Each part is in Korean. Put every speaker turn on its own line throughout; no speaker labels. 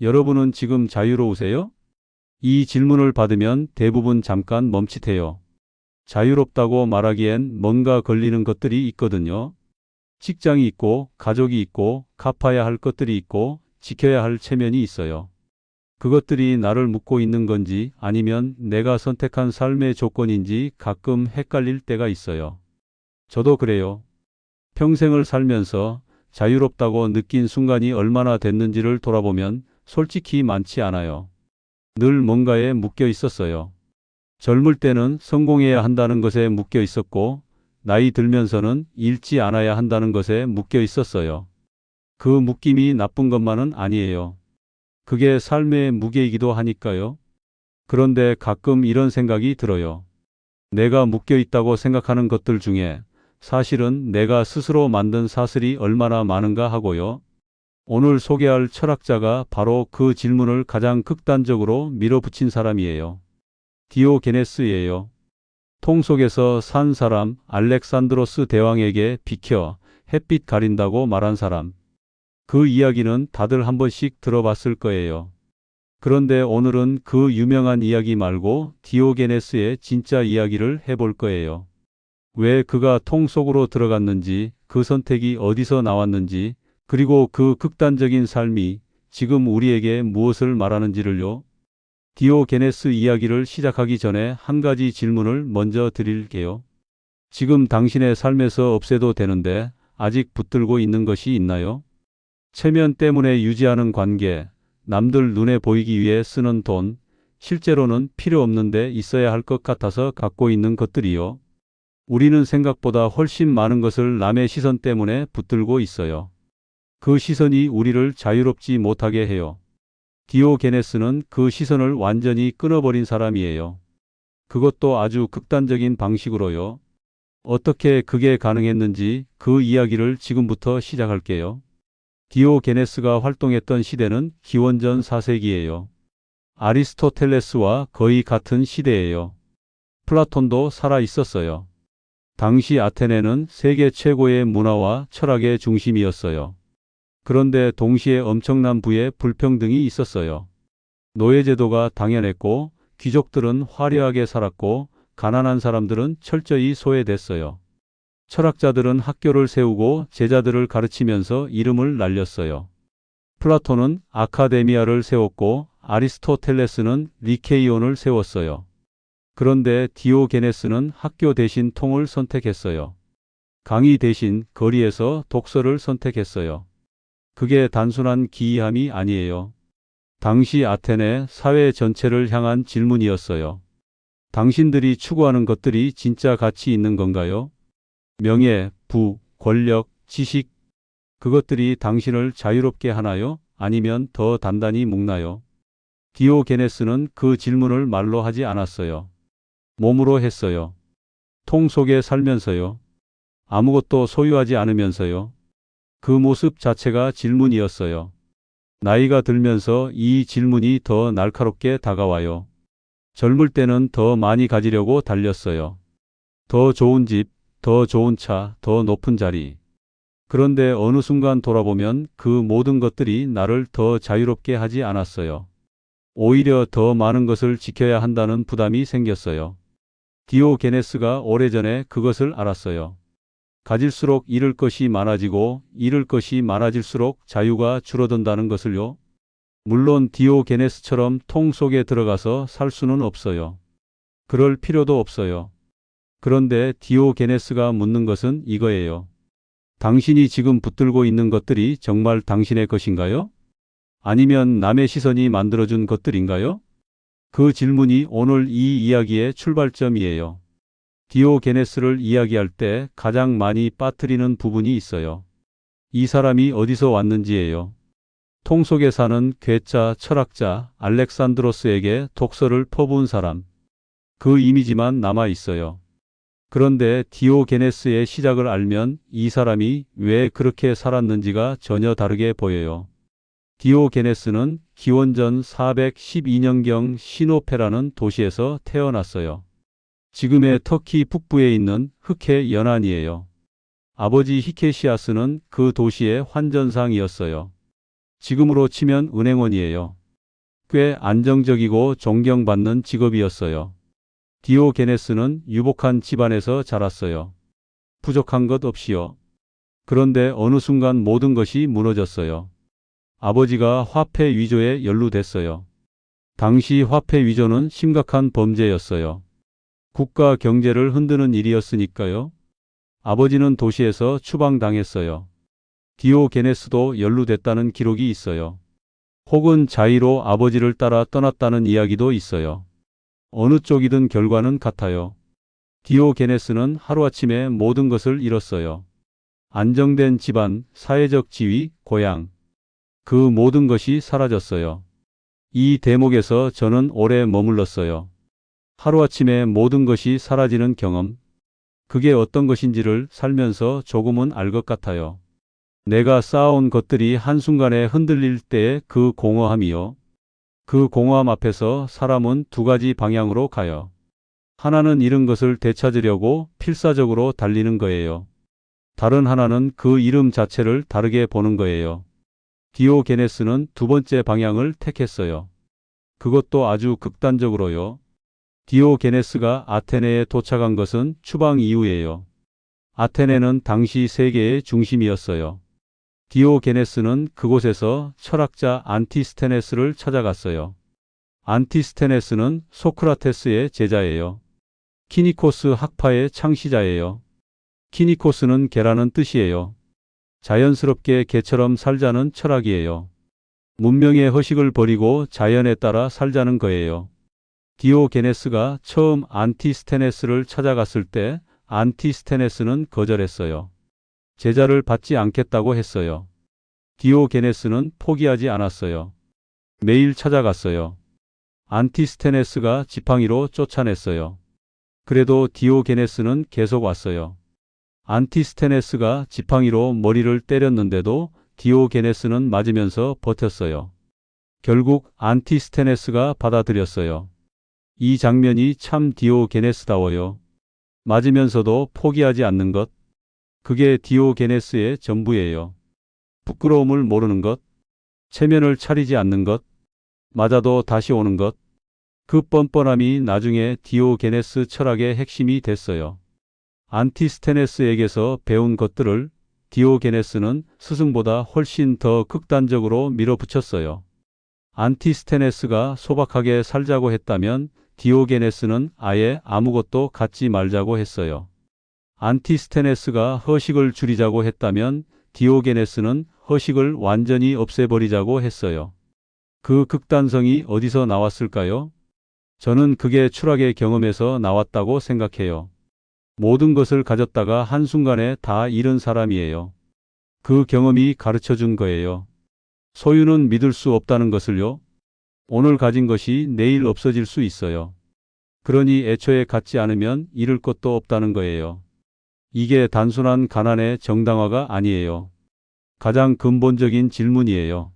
여러분은 지금 자유로우세요? 이 질문을 받으면 대부분 잠깐 멈칫해요. 자유롭다고 말하기엔 뭔가 걸리는 것들이 있거든요. 직장이 있고, 가족이 있고, 갚아야 할 것들이 있고, 지켜야 할 체면이 있어요. 그것들이 나를 묶고 있는 건지 아니면 내가 선택한 삶의 조건인지 가끔 헷갈릴 때가 있어요. 저도 그래요. 평생을 살면서 자유롭다고 느낀 순간이 얼마나 됐는지를 돌아보면 솔직히 많지 않아요. 늘 뭔가에 묶여 있었어요. 젊을 때는 성공해야 한다는 것에 묶여 있었고, 나이 들면서는 잃지 않아야 한다는 것에 묶여 있었어요. 그 묶임이 나쁜 것만은 아니에요. 그게 삶의 무게이기도 하니까요. 그런데 가끔 이런 생각이 들어요. 내가 묶여 있다고 생각하는 것들 중에 사실은 내가 스스로 만든 사슬이 얼마나 많은가 하고요. 오늘 소개할 철학자가 바로 그 질문을 가장 극단적으로 밀어붙인 사람이에요. 디오게네스예요. 통 속에서 산 사람, 알렉산드로스 대왕에게 비켜 햇빛 가린다고 말한 사람. 그 이야기는 다들 한 번씩 들어봤을 거예요. 그런데 오늘은 그 유명한 이야기 말고 디오게네스의 진짜 이야기를 해볼 거예요. 왜 그가 통 속으로 들어갔는지, 그 선택이 어디서 나왔는지, 그리고 그 극단적인 삶이 지금 우리에게 무엇을 말하는지를요. 디오게네스 이야기를 시작하기 전에 한 가지 질문을 먼저 드릴게요. 지금 당신의 삶에서 없애도 되는데 아직 붙들고 있는 것이 있나요? 체면 때문에 유지하는 관계, 남들 눈에 보이기 위해 쓰는 돈, 실제로는 필요 없는데 있어야 할 것 같아서 갖고 있는 것들이요. 우리는 생각보다 훨씬 많은 것을 남의 시선 때문에 붙들고 있어요. 그 시선이 우리를 자유롭지 못하게 해요. 디오게네스는 그 시선을 완전히 끊어버린 사람이에요. 그것도 아주 극단적인 방식으로요. 어떻게 그게 가능했는지 그 이야기를 지금부터 시작할게요. 디오게네스가 활동했던 시대는 기원전 4세기예요. 아리스토텔레스와 거의 같은 시대예요. 플라톤도 살아 있었어요. 당시 아테네는 세계 최고의 문화와 철학의 중심이었어요. 그런데 동시에 엄청난 부의 불평등이 있었어요. 노예제도가 당연했고, 귀족들은 화려하게 살았고, 가난한 사람들은 철저히 소외됐어요. 철학자들은 학교를 세우고 제자들을 가르치면서 이름을 날렸어요. 플라톤은 아카데미아를 세웠고, 아리스토텔레스는 리케이온을 세웠어요. 그런데 디오게네스는 학교 대신 통을 선택했어요. 강의 대신 거리에서 독서를 선택했어요. 그게 단순한 기이함이 아니에요. 당시 아테네 사회 전체를 향한 질문이었어요. 당신들이 추구하는 것들이 진짜 가치 있는 건가요? 명예, 부, 권력, 지식, 그것들이 당신을 자유롭게 하나요? 아니면 더 단단히 묶나요? 디오게네스는 그 질문을 말로 하지 않았어요. 몸으로 했어요. 통 속에 살면서요. 아무것도 소유하지 않으면서요. 그 모습 자체가 질문이었어요. 나이가 들면서 이 질문이 더 날카롭게 다가와요. 젊을 때는 더 많이 가지려고 달렸어요. 더 좋은 집, 더 좋은 차, 더 높은 자리. 그런데 어느 순간 돌아보면 그 모든 것들이 나를 더 자유롭게 하지 않았어요. 오히려 더 많은 것을 지켜야 한다는 부담이 생겼어요. 디오게네스가 오래전에 그것을 알았어요. 가질수록 잃을 것이 많아지고 잃을 것이 많아질수록 자유가 줄어든다는 것을요. 물론 디오게네스처럼 통 속에 들어가서 살 수는 없어요. 그럴 필요도 없어요. 그런데 디오게네스가 묻는 것은 이거예요. 당신이 지금 붙들고 있는 것들이 정말 당신의 것인가요? 아니면 남의 시선이 만들어준 것들인가요? 그 질문이 오늘 이 이야기의 출발점이에요. 디오게네스를 이야기할 때 가장 많이 빠뜨리는 부분이 있어요. 이 사람이 어디서 왔는지예요. 통 속에 사는 괴짜 철학자 알렉산드로스에게 독서를 퍼부은 사람. 그 이미지만 남아 있어요. 그런데 디오게네스의 시작을 알면 이 사람이 왜 그렇게 살았는지가 전혀 다르게 보여요. 디오게네스는 기원전 412년경 시노페라는 도시에서 태어났어요. 지금의 터키 북부에 있는 흑해 연안이에요. 아버지 히케시아스는 그 도시의 환전상이었어요. 지금으로 치면 은행원이에요. 꽤 안정적이고 존경받는 직업이었어요. 디오게네스는 유복한 집안에서 자랐어요. 부족한 것 없이요. 그런데 어느 순간 모든 것이 무너졌어요. 아버지가 화폐 위조에 연루됐어요. 당시 화폐 위조는 심각한 범죄였어요. 국가 경제를 흔드는 일이었으니까요. 아버지는 도시에서 추방당했어요. 디오게네스도 연루됐다는 기록이 있어요. 혹은 자의로 아버지를 따라 떠났다는 이야기도 있어요. 어느 쪽이든 결과는 같아요. 디오게네스는 하루아침에 모든 것을 잃었어요. 안정된 집안, 사회적 지위, 고향. 그 모든 것이 사라졌어요. 이 대목에서 저는 오래 머물렀어요. 하루아침에 모든 것이 사라지는 경험. 그게 어떤 것인지를 살면서 조금은 알 것 같아요. 내가 쌓아온 것들이 한순간에 흔들릴 때의 그 공허함이요. 그 공허함 앞에서 사람은 두 가지 방향으로 가요. 하나는 잃은 것을 되찾으려고 필사적으로 달리는 거예요. 다른 하나는 그 이름 자체를 다르게 보는 거예요. 디오게네스는 두 번째 방향을 택했어요. 그것도 아주 극단적으로요. 디오게네스가 아테네에 도착한 것은 추방 이후예요. 아테네는 당시 세계의 중심이었어요. 디오게네스는 그곳에서 철학자 안티스테네스를 찾아갔어요. 안티스테네스는 소크라테스의 제자예요. 키니코스 학파의 창시자예요. 키니코스는 개라는 뜻이에요. 자연스럽게 개처럼 살자는 철학이에요. 문명의 허식을 버리고 자연에 따라 살자는 거예요. 디오게네스가 처음 안티스테네스를 찾아갔을 때 안티스테네스는 거절했어요. 제자를 받지 않겠다고 했어요. 디오게네스는 포기하지 않았어요. 매일 찾아갔어요. 안티스테네스가 지팡이로 쫓아냈어요. 그래도 디오게네스는 계속 왔어요. 안티스테네스가 지팡이로 머리를 때렸는데도 디오게네스는 맞으면서 버텼어요. 결국 안티스테네스가 받아들였어요. 이 장면이 참 디오게네스다워요. 맞으면서도 포기하지 않는 것. 그게 디오게네스의 전부예요. 부끄러움을 모르는 것. 체면을 차리지 않는 것. 맞아도 다시 오는 것. 그 뻔뻔함이 나중에 디오게네스 철학의 핵심이 됐어요. 안티스테네스에게서 배운 것들을 디오게네스는 스승보다 훨씬 더 극단적으로 밀어붙였어요. 안티스테네스가 소박하게 살자고 했다면 디오게네스는 아예 아무것도 갖지 말자고 했어요. 안티스테네스가 허식을 줄이자고 했다면 디오게네스는 허식을 완전히 없애버리자고 했어요. 그 극단성이 어디서 나왔을까요? 저는 그게 추락의 경험에서 나왔다고 생각해요. 모든 것을 가졌다가 한순간에 다 잃은 사람이에요. 그 경험이 가르쳐 준 거예요. 소유는 믿을 수 없다는 것을요. 오늘 가진 것이 내일 없어질 수 있어요. 그러니 애초에 갖지 않으면 잃을 것도 없다는 거예요. 이게 단순한 가난의 정당화가 아니에요. 가장 근본적인 질문이에요.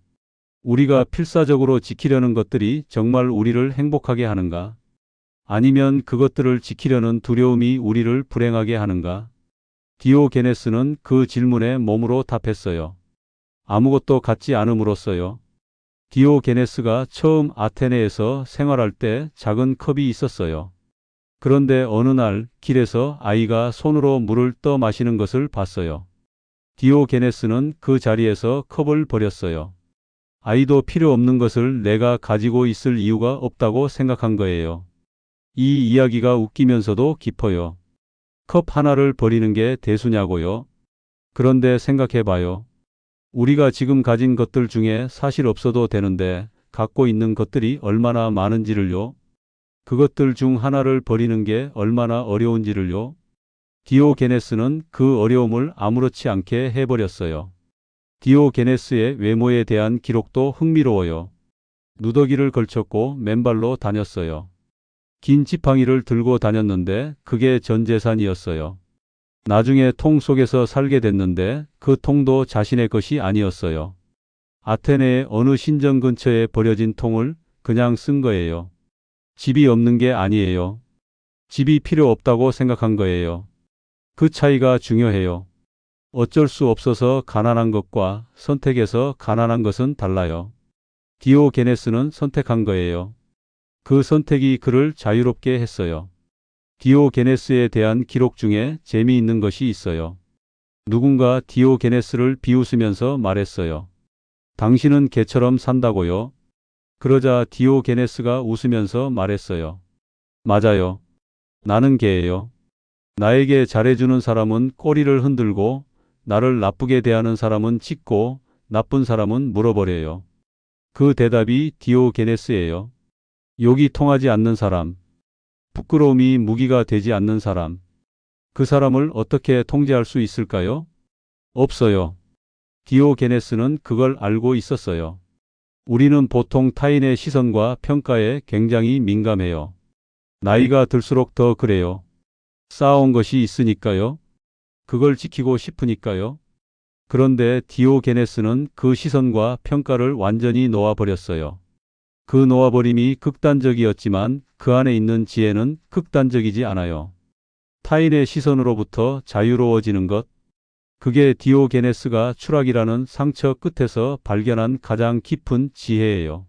우리가 필사적으로 지키려는 것들이 정말 우리를 행복하게 하는가? 아니면 그것들을 지키려는 두려움이 우리를 불행하게 하는가? 디오게네스는 그 질문에 몸으로 답했어요. 아무것도 갖지 않음으로써요. 디오게네스가 처음 아테네에서 생활할 때 작은 컵이 있었어요. 그런데 어느 날 길에서 아이가 손으로 물을 떠 마시는 것을 봤어요. 디오게네스는 그 자리에서 컵을 버렸어요. 아이도 필요 없는 것을 내가 가지고 있을 이유가 없다고 생각한 거예요. 이 이야기가 웃기면서도 깊어요. 컵 하나를 버리는 게 대수냐고요? 그런데 생각해봐요. 우리가 지금 가진 것들 중에 사실 없어도 되는데 갖고 있는 것들이 얼마나 많은지를요. 그것들 중 하나를 버리는 게 얼마나 어려운지를요. 디오게네스는 그 어려움을 아무렇지 않게 해버렸어요. 디오게네스의 외모에 대한 기록도 흥미로워요. 누더기를 걸쳤고 맨발로 다녔어요. 긴 지팡이를 들고 다녔는데 그게 전 재산이었어요. 나중에 통 속에서 살게 됐는데 그 통도 자신의 것이 아니었어요. 아테네의 어느 신전 근처에 버려진 통을 그냥 쓴 거예요. 집이 없는 게 아니에요. 집이 필요 없다고 생각한 거예요. 그 차이가 중요해요. 어쩔 수 없어서 가난한 것과 선택해서 가난한 것은 달라요. 디오게네스는 선택한 거예요. 그 선택이 그를 자유롭게 했어요. 디오게네스에 대한 기록 중에 재미있는 것이 있어요. 누군가 디오게네스를 비웃으면서 말했어요. 당신은 개처럼 산다고요? 그러자 디오게네스가 웃으면서 말했어요. 맞아요. 나는 개예요. 나에게 잘해주는 사람은 꼬리를 흔들고 나를 나쁘게 대하는 사람은 짖고 나쁜 사람은 물어버려요. 그 대답이 디오게네스예요. 욕이 통하지 않는 사람, 부끄러움이 무기가 되지 않는 사람, 그 사람을 어떻게 통제할 수 있을까요? 없어요. 디오게네스는 그걸 알고 있었어요. 우리는 보통 타인의 시선과 평가에 굉장히 민감해요. 나이가 들수록 더 그래요. 쌓아온 것이 있으니까요. 그걸 지키고 싶으니까요. 그런데 디오게네스는 그 시선과 평가를 완전히 놓아버렸어요. 그 놓아버림이 극단적이었지만 그 안에 있는 지혜는 극단적이지 않아요. 타인의 시선으로부터 자유로워지는 것, 그게 디오게네스가 추락이라는 상처 끝에서 발견한 가장 깊은 지혜예요.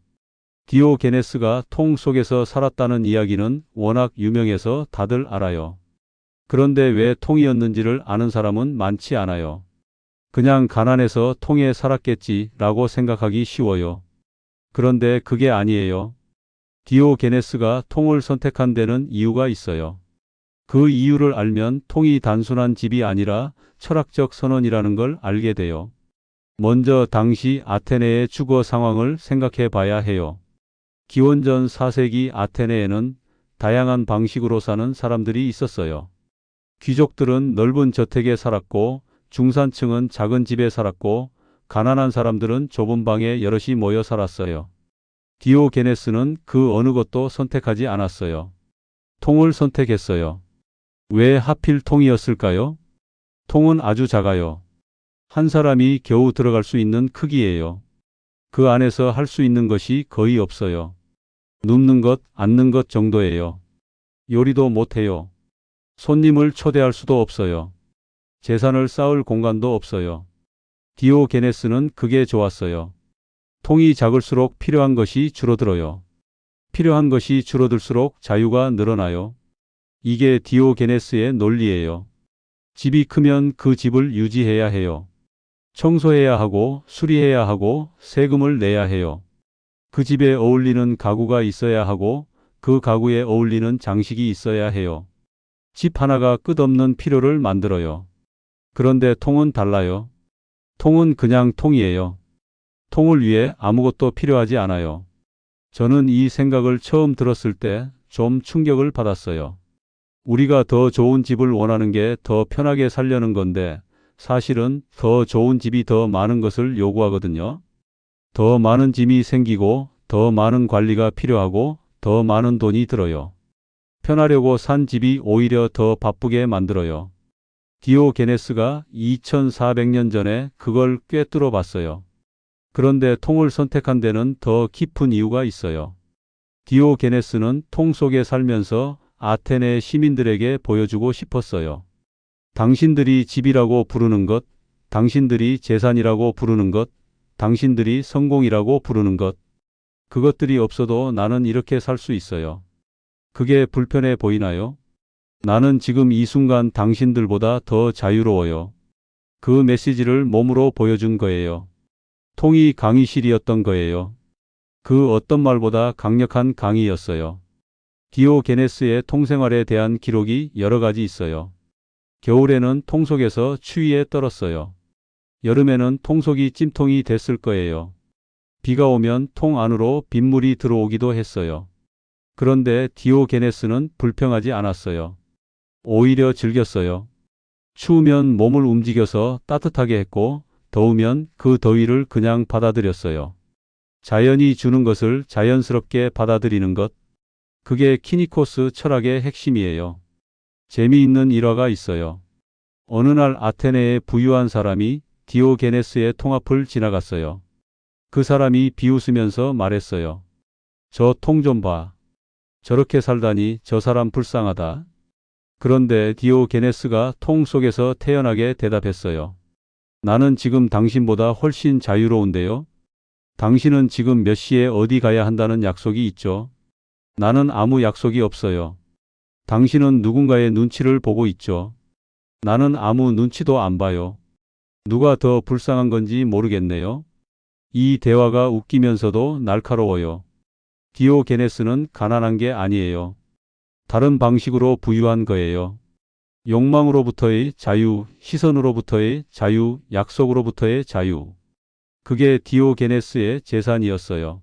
디오게네스가 통 속에서 살았다는 이야기는 워낙 유명해서 다들 알아요. 그런데 왜 통이었는지를 아는 사람은 많지 않아요. 그냥 가난해서 통에 살았겠지라고 생각하기 쉬워요. 그런데 그게 아니에요. 디오게네스가 통을 선택한 데는 이유가 있어요. 그 이유를 알면 통이 단순한 집이 아니라 철학적 선언이라는 걸 알게 돼요. 먼저 당시 아테네의 주거 상황을 생각해 봐야 해요. 기원전 4세기 아테네에는 다양한 방식으로 사는 사람들이 있었어요. 귀족들은 넓은 저택에 살았고, 중산층은 작은 집에 살았고, 가난한 사람들은 좁은 방에 여럿이 모여 살았어요. 디오게네스는 그 어느 것도 선택하지 않았어요. 통을 선택했어요. 왜 하필 통이었을까요? 통은 아주 작아요. 한 사람이 겨우 들어갈 수 있는 크기예요. 그 안에서 할 수 있는 것이 거의 없어요. 눕는 것, 앉는 것 정도예요. 요리도 못해요. 손님을 초대할 수도 없어요. 재산을 쌓을 공간도 없어요. 디오게네스는 그게 좋았어요. 통이 작을수록 필요한 것이 줄어들어요. 필요한 것이 줄어들수록 자유가 늘어나요. 이게 디오게네스의 논리예요. 집이 크면 그 집을 유지해야 해요. 청소해야 하고 수리해야 하고 세금을 내야 해요. 그 집에 어울리는 가구가 있어야 하고 그 가구에 어울리는 장식이 있어야 해요. 집 하나가 끝없는 필요를 만들어요. 그런데 통은 달라요. 통은 그냥 통이에요. 통을 위해 아무것도 필요하지 않아요. 저는 이 생각을 처음 들었을 때 좀 충격을 받았어요. 우리가 더 좋은 집을 원하는 게 더 편하게 살려는 건데 사실은 더 좋은 집이 더 많은 것을 요구하거든요. 더 많은 짐이 생기고 더 많은 관리가 필요하고 더 많은 돈이 들어요. 편하려고 산 집이 오히려 더 바쁘게 만들어요. 디오게네스가 2400년 전에 그걸 꿰뚫어 봤어요. 그런데 통을 선택한 데는 더 깊은 이유가 있어요. 디오게네스는 통 속에 살면서 아테네 시민들에게 보여주고 싶었어요. 당신들이 집이라고 부르는 것, 당신들이 재산이라고 부르는 것, 당신들이 성공이라고 부르는 것, 그것들이 없어도 나는 이렇게 살 수 있어요. 그게 불편해 보이나요? 나는 지금 이 순간 당신들보다 더 자유로워요. 그 메시지를 몸으로 보여준 거예요. 통이 강의실이었던 거예요. 그 어떤 말보다 강력한 강의였어요. 디오게네스의 통생활에 대한 기록이 여러 가지 있어요. 겨울에는 통 속에서 추위에 떨었어요. 여름에는 통 속이 찜통이 됐을 거예요. 비가 오면 통 안으로 빗물이 들어오기도 했어요. 그런데 디오게네스는 불평하지 않았어요. 오히려 즐겼어요. 추우면 몸을 움직여서 따뜻하게 했고 더우면 그 더위를 그냥 받아들였어요. 자연이 주는 것을 자연스럽게 받아들이는 것. 그게 키니코스 철학의 핵심이에요. 재미있는 일화가 있어요. 어느 날 아테네의 부유한 사람이 디오게네스의 통 앞을 지나갔어요. 그 사람이 비웃으면서 말했어요. 저 통 좀 봐. 저렇게 살다니 저 사람 불쌍하다. 그런데 디오게네스가 통 속에서 태연하게 대답했어요. 나는 지금 당신보다 훨씬 자유로운데요. 당신은 지금 몇 시에 어디 가야 한다는 약속이 있죠? 나는 아무 약속이 없어요. 당신은 누군가의 눈치를 보고 있죠. 나는 아무 눈치도 안 봐요. 누가 더 불쌍한 건지 모르겠네요. 이 대화가 웃기면서도 날카로워요. 디오게네스는 가난한 게 아니에요. 다른 방식으로 부유한 거예요. 욕망으로부터의 자유, 시선으로부터의 자유, 약속으로부터의 자유. 그게 디오게네스의 재산이었어요.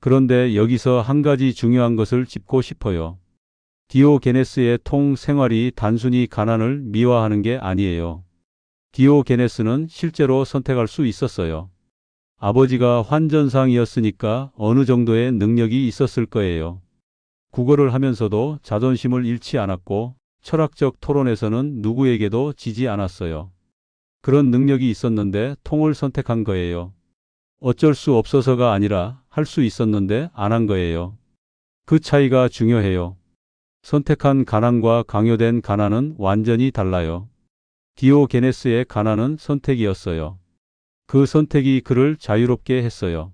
그런데 여기서 한 가지 중요한 것을 짚고 싶어요. 디오게네스의 통 생활이 단순히 가난을 미화하는 게 아니에요. 디오게네스는 실제로 선택할 수 있었어요. 아버지가 환전상이었으니까 어느 정도의 능력이 있었을 거예요. 국어를 하면서도 자존심을 잃지 않았고 철학적 토론에서는 누구에게도 지지 않았어요. 그런 능력이 있었는데 통을 선택한 거예요. 어쩔 수 없어서가 아니라 할 수 있었는데 안 한 거예요. 그 차이가 중요해요. 선택한 가난과 강요된 가난은 완전히 달라요. 디오게네스의 가난은 선택이었어요. 그 선택이 그를 자유롭게 했어요.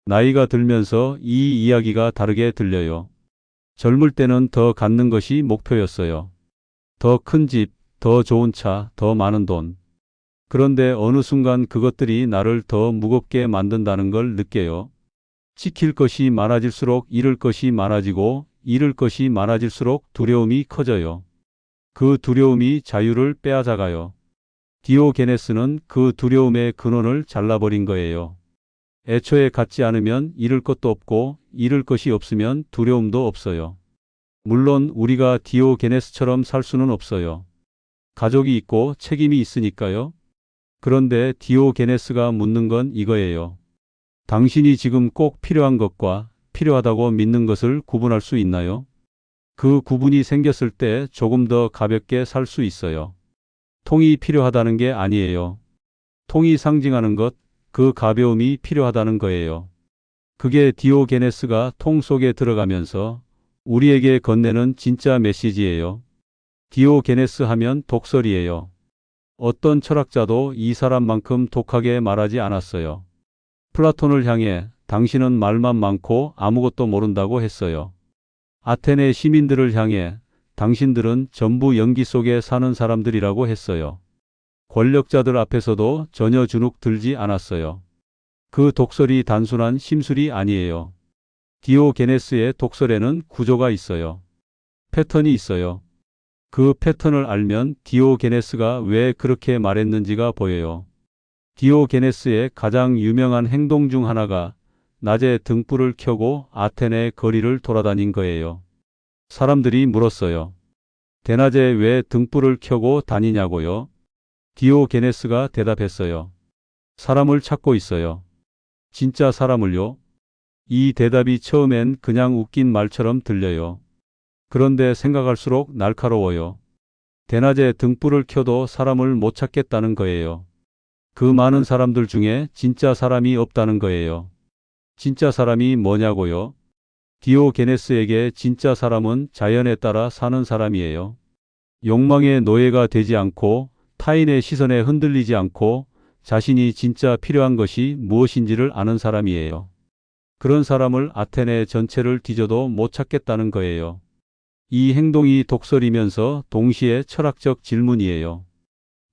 나이가 들면서 이 이야기가 다르게 들려요. 젊을 때는 더 갖는 것이 목표였어요. 더 큰 집, 더 좋은 차, 더 많은 돈. 그런데 어느 순간 그것들이 나를 더 무겁게 만든다는 걸 느껴요. 지킬 것이 많아질수록 잃을 것이 많아지고 잃을 것이 많아질수록 두려움이 커져요. 그 두려움이 자유를 빼앗아가요. 디오게네스는 그 두려움의 근원을 잘라버린 거예요. 애초에 갖지 않으면 잃을 것도 없고 잃을 것이 없으면 두려움도 없어요. 물론 우리가 디오게네스처럼 살 수는 없어요. 가족이 있고 책임이 있으니까요. 그런데 디오게네스가 묻는 건 이거예요. 당신이 지금 꼭 필요한 것과 필요하다고 믿는 것을 구분할 수 있나요? 그 구분이 생겼을 때 조금 더 가볍게 살 수 있어요. 통이 필요하다는 게 아니에요. 통이 상징하는 것, 그 가벼움이 필요하다는 거예요. 그게 디오게네스가 통 속에 들어가면서 우리에게 건네는 진짜 메시지예요. 디오게네스 하면 독설이에요. 어떤 철학자도 이 사람만큼 독하게 말하지 않았어요. 플라톤을 향해 당신은 말만 많고 아무것도 모른다고 했어요. 아테네 시민들을 향해 당신들은 전부 연기 속에 사는 사람들이라고 했어요. 권력자들 앞에서도 전혀 주눅 들지 않았어요. 그 독설이 단순한 심술이 아니에요. 디오게네스의 독설에는 구조가 있어요. 패턴이 있어요. 그 패턴을 알면 디오게네스가 왜 그렇게 말했는지가 보여요. 디오게네스의 가장 유명한 행동 중 하나가 낮에 등불을 켜고 아테네 거리를 돌아다닌 거예요. 사람들이 물었어요. 대낮에 왜 등불을 켜고 다니냐고요? 디오게네스가 대답했어요. 사람을 찾고 있어요. 진짜 사람을요? 이 대답이 처음엔 그냥 웃긴 말처럼 들려요. 그런데 생각할수록 날카로워요. 대낮에 등불을 켜도 사람을 못 찾겠다는 거예요. 그 많은 사람들 중에 진짜 사람이 없다는 거예요. 진짜 사람이 뭐냐고요? 디오게네스에게 진짜 사람은 자연에 따라 사는 사람이에요. 욕망의 노예가 되지 않고 타인의 시선에 흔들리지 않고 자신이 진짜 필요한 것이 무엇인지를 아는 사람이에요. 그런 사람을 아테네 전체를 뒤져도 못 찾겠다는 거예요. 이 행동이 독설이면서 동시에 철학적 질문이에요.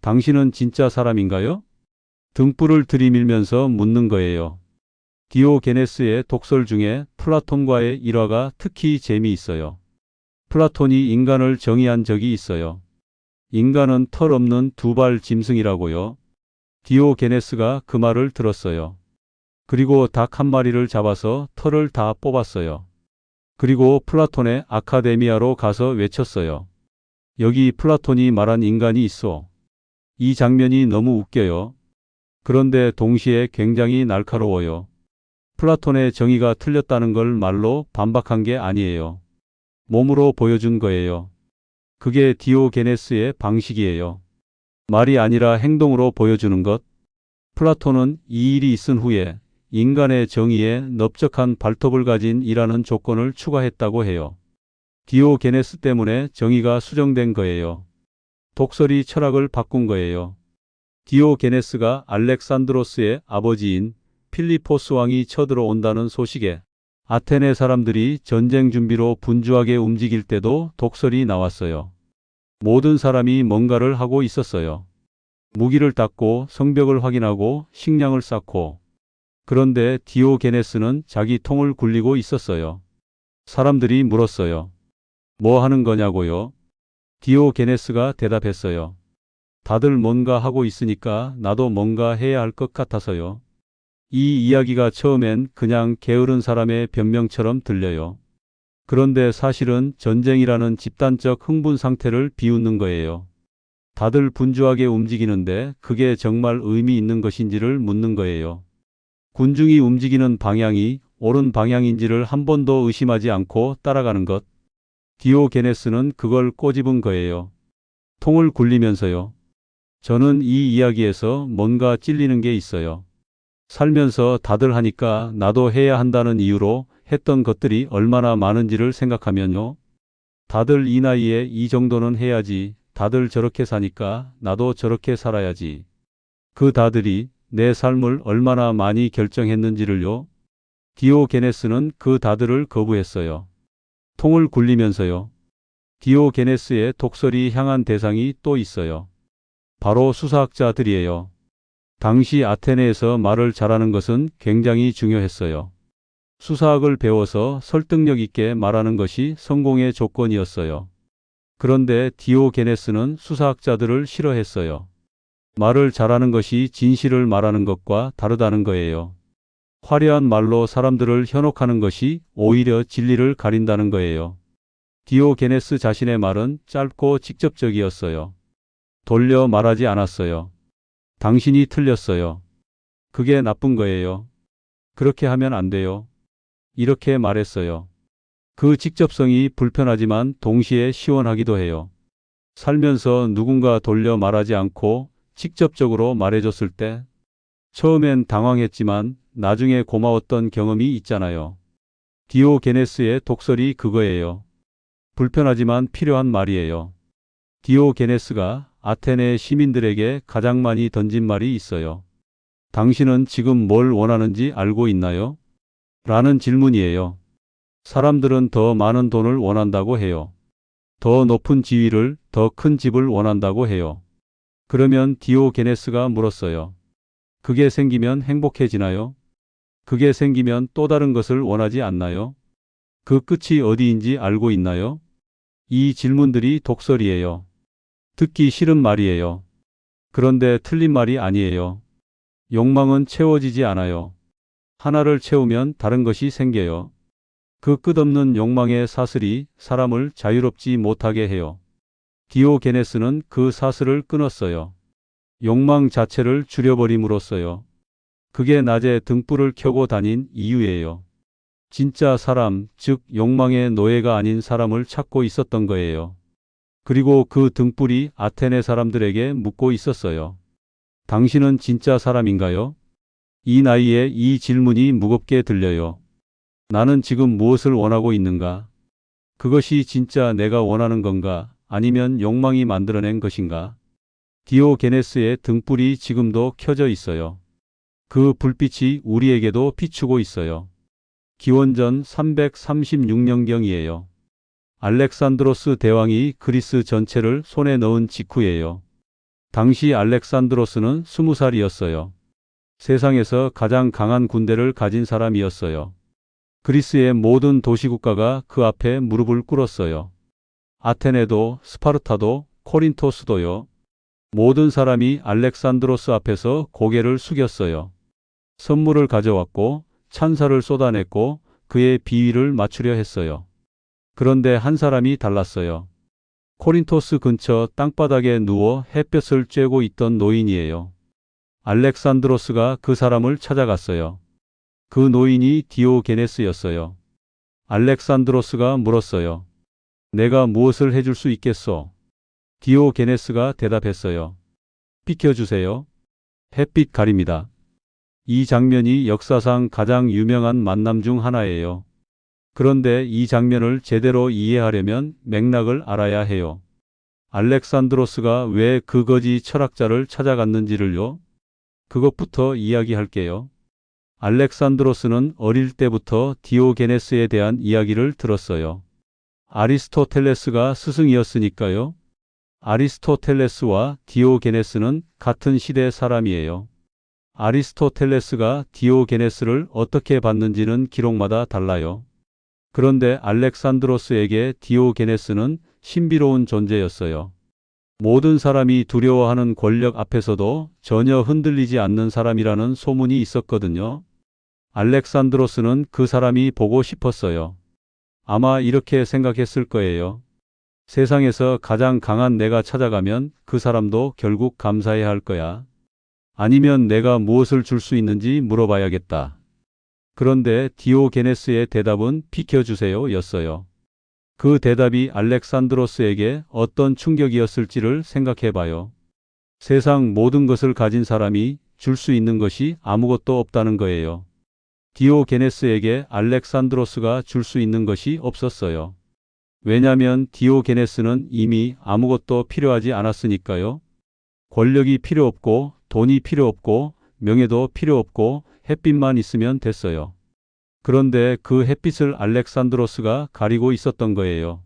당신은 진짜 사람인가요? 등불을 들이밀면서 묻는 거예요. 디오게네스의 독설 중에 플라톤과의 일화가 특히 재미있어요. 플라톤이 인간을 정의한 적이 있어요. 인간은 털 없는 두발 짐승이라고요. 디오게네스가 그 말을 들었어요. 그리고 닭 한 마리를 잡아서 털을 다 뽑았어요. 그리고 플라톤의 아카데미아로 가서 외쳤어요. 여기 플라톤이 말한 인간이 있어. 이 장면이 너무 웃겨요. 그런데 동시에 굉장히 날카로워요. 플라톤의 정의가 틀렸다는 걸 말로 반박한 게 아니에요. 몸으로 보여준 거예요. 그게 디오게네스의 방식이에요. 말이 아니라 행동으로 보여주는 것. 플라톤은 이 일이 있은 후에 인간의 정의에 넓적한 발톱을 가진 이라는 조건을 추가했다고 해요. 디오게네스 때문에 정의가 수정된 거예요. 독설이 철학을 바꾼 거예요. 디오게네스가 알렉산드로스의 아버지인 필리포스 왕이 쳐들어온다는 소식에 아테네 사람들이 전쟁 준비로 분주하게 움직일 때도 독설이 나왔어요. 모든 사람이 뭔가를 하고 있었어요. 무기를 닦고 성벽을 확인하고 식량을 쌓고. 그런데 디오게네스는 자기 통을 굴리고 있었어요. 사람들이 물었어요. 뭐 하는 거냐고요? 디오게네스가 대답했어요. 다들 뭔가 하고 있으니까 나도 뭔가 해야 할 것 같아서요. 이 이야기가 처음엔 그냥 게으른 사람의 변명처럼 들려요. 그런데 사실은 전쟁이라는 집단적 흥분 상태를 비웃는 거예요. 다들 분주하게 움직이는데 그게 정말 의미 있는 것인지를 묻는 거예요. 군중이 움직이는 방향이 옳은 방향인지를 한 번도 의심하지 않고 따라가는 것. 디오게네스는 그걸 꼬집은 거예요. 통을 굴리면서요. 저는 이 이야기에서 뭔가 찔리는 게 있어요. 살면서 다들 하니까 나도 해야 한다는 이유로 했던 것들이 얼마나 많은지를 생각하면요. 다들 이 나이에 이 정도는 해야지. 다들 저렇게 사니까 나도 저렇게 살아야지. 그 다들이 내 삶을 얼마나 많이 결정했는지를요. 디오게네스는 그 다들을 거부했어요. 통을 굴리면서요. 디오게네스의 독설이 향한 대상이 또 있어요. 바로 수사학자들이에요. 당시 아테네에서 말을 잘하는 것은 굉장히 중요했어요. 수사학을 배워서 설득력 있게 말하는 것이 성공의 조건이었어요. 그런데 디오게네스는 수사학자들을 싫어했어요. 말을 잘하는 것이 진실을 말하는 것과 다르다는 거예요. 화려한 말로 사람들을 현혹하는 것이 오히려 진리를 가린다는 거예요. 디오게네스 자신의 말은 짧고 직접적이었어요. 돌려 말하지 않았어요. 당신이 틀렸어요. 그게 나쁜 거예요. 그렇게 하면 안 돼요. 이렇게 말했어요. 그 직접성이 불편하지만 동시에 시원하기도 해요. 살면서 누군가 돌려 말하지 않고 직접적으로 말해줬을 때 처음엔 당황했지만 나중에 고마웠던 경험이 있잖아요. 디오게네스의 독설이 그거예요. 불편하지만 필요한 말이에요. 디오게네스가 아테네 시민들에게 가장 많이 던진 말이 있어요. 당신은 지금 뭘 원하는지 알고 있나요? 라는 질문이에요. 사람들은 더 많은 돈을 원한다고 해요. 더 높은 지위를, 더 큰 집을 원한다고 해요. 그러면 디오게네스가 물었어요. 그게 생기면 행복해지나요? 그게 생기면 또 다른 것을 원하지 않나요? 그 끝이 어디인지 알고 있나요? 이 질문들이 독설이에요. 듣기 싫은 말이에요. 그런데 틀린 말이 아니에요. 욕망은 채워지지 않아요. 하나를 채우면 다른 것이 생겨요. 그 끝없는 욕망의 사슬이 사람을 자유롭지 못하게 해요. 디오게네스는 그 사슬을 끊었어요. 욕망 자체를 줄여버림으로써요. 그게 낮에 등불을 켜고 다닌 이유예요. 진짜 사람, 즉 욕망의 노예가 아닌 사람을 찾고 있었던 거예요. 그리고 그 등불이 아테네 사람들에게 묻고 있었어요. 당신은 진짜 사람인가요? 이 나이에 이 질문이 무겁게 들려요. 나는 지금 무엇을 원하고 있는가? 그것이 진짜 내가 원하는 건가? 아니면 욕망이 만들어낸 것인가? 디오게네스의 등불이 지금도 켜져 있어요. 그 불빛이 우리에게도 비추고 있어요. 기원전 336년경이에요. 알렉산드로스 대왕이 그리스 전체를 손에 넣은 직후예요. 당시 알렉산드로스는 20살이었어요. 세상에서 가장 강한 군대를 가진 사람이었어요. 그리스의 모든 도시국가가 그 앞에 무릎을 꿇었어요. 아테네도, 스파르타도, 코린토스도요. 모든 사람이 알렉산드로스 앞에서 고개를 숙였어요. 선물을 가져왔고 찬사를 쏟아냈고 그의 비위를 맞추려 했어요. 그런데 한 사람이 달랐어요. 코린토스 근처 땅바닥에 누워 햇볕을 쬐고 있던 노인이에요. 알렉산드로스가 그 사람을 찾아갔어요. 그 노인이 디오게네스였어요. 알렉산드로스가 물었어요. 내가 무엇을 해줄 수 있겠소? 디오게네스가 대답했어요. 비켜주세요. 햇빛 가립니다. 이 장면이 역사상 가장 유명한 만남 중 하나예요. 그런데 이 장면을 제대로 이해하려면 맥락을 알아야 해요. 알렉산드로스가 왜 그 거지 철학자를 찾아갔는지를요? 그것부터 이야기할게요. 알렉산드로스는 어릴 때부터 디오게네스에 대한 이야기를 들었어요. 아리스토텔레스가 스승이었으니까요. 아리스토텔레스와 디오게네스는 같은 시대 사람이에요. 아리스토텔레스가 디오게네스를 어떻게 봤는지는 기록마다 달라요. 그런데 알렉산드로스에게 디오게네스는 신비로운 존재였어요. 모든 사람이 두려워하는 권력 앞에서도 전혀 흔들리지 않는 사람이라는 소문이 있었거든요. 알렉산드로스는 그 사람이 보고 싶었어요. 아마 이렇게 생각했을 거예요. 세상에서 가장 강한 내가 찾아가면 그 사람도 결국 감사해야 할 거야. 아니면 내가 무엇을 줄 수 있는지 물어봐야겠다. 그런데 디오게네스의 대답은 비켜주세요 였어요. 그 대답이 알렉산드로스에게 어떤 충격이었을지를 생각해봐요. 세상 모든 것을 가진 사람이 줄 수 있는 것이 아무것도 없다는 거예요. 디오게네스에게 알렉산드로스가 줄 수 있는 것이 없었어요. 왜냐하면 디오게네스는 이미 아무것도 필요하지 않았으니까요. 권력이 필요 없고 돈이 필요 없고 명예도 필요 없고 햇빛만 있으면 됐어요. 그런데 그 햇빛을 알렉산드로스가 가리고 있었던 거예요.